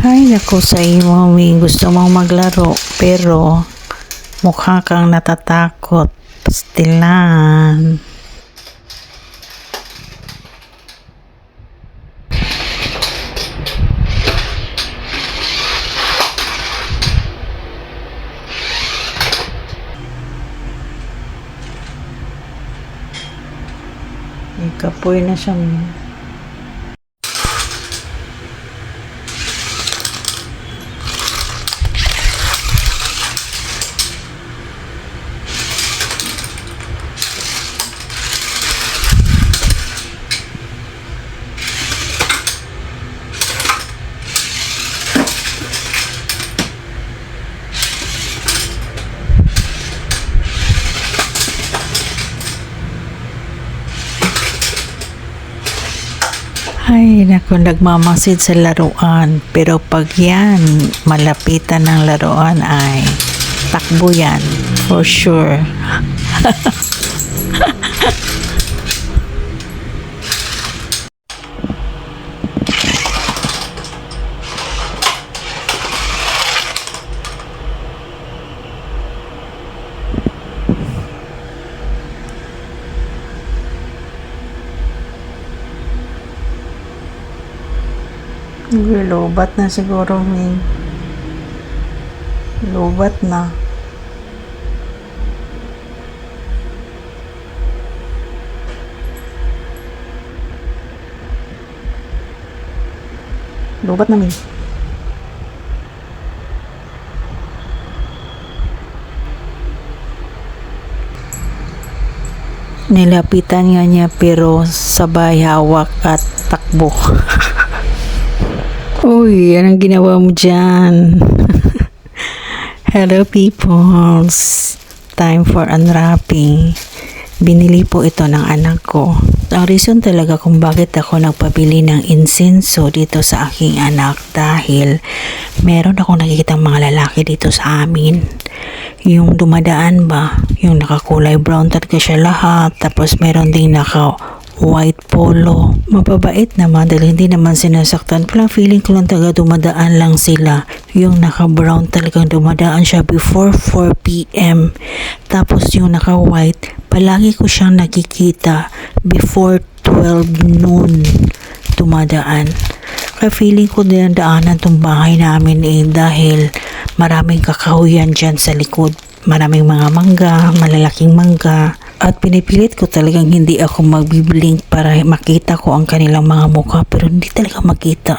Ay, naku sa iyo, Mami. Gusto mong maglaro, pero mukha kang natatakot. Pastilan. Ikapoy na siya, Mami. Ay, naku, nagmamasid sa laruan. Pero pag yan, malapitan ng laruan ay takbo yan. For sure. Lobat na siguro, Ming. Lobat na. Lobat na, Ming. Nilapitan nga niya pero sabay hawak at takbo. Uy, anong ginawa mo dyan? Hello peoples, time for unwrapping. Binili po ito ng anak ko. Ang reason talaga kung bakit ako nagpabili ng insenso dito sa aking anak dahil meron akong nakikitang mga lalaki dito sa amin. Yung dumadaan ba, yung nakakulay brown talaga siya lahat, tapos meron ding white polo. Mababait naman dahil hindi naman sinasaktan. Parang feeling ko lang taga dumadaan lang sila. Yung naka-brown talagang dumadaan siya before 4 p.m. Tapos yung naka-white, palagi ko siyang nakikita before 12 noon dumadaan. Kaya feeling ko din daanan tong bahay namin dahil maraming kakahuyan dyan sa likod. Maraming mga mangga, malalaking mangga. At pinipilit ko talagang hindi ako magbiblink para makita ko ang kanilang mga mukha pero hindi talaga makita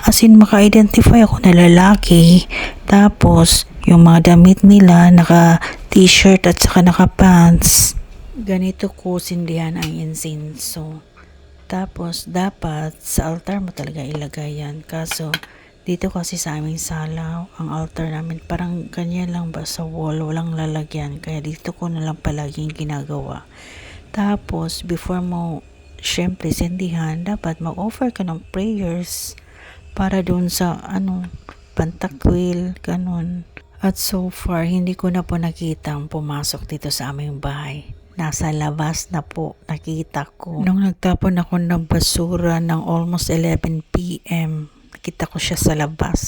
As in maka-identify ako na lalaki. Tapos yung mga damit nila naka t-shirt at saka naka pants. Ganito ko sindihan ang insenso. Tapos dapat sa altar mo talaga ilagay yan. Kaso dito kasi sa aming sala, ang altar namin parang ganyan lang ba sa wall, walang lalagyan. Kaya dito ko na lang palaging ginagawa. Tapos, before mo syempre sindihan, dapat mag-offer ka ng prayers para doon sa pantakwil, ganun. At so far, hindi ko na po nakita ang pumasok dito sa aming bahay. Nasa labas na po nakita ko. Nung nagtapon ako ng basura ng almost 11 p.m., nakita ko siya sa labas.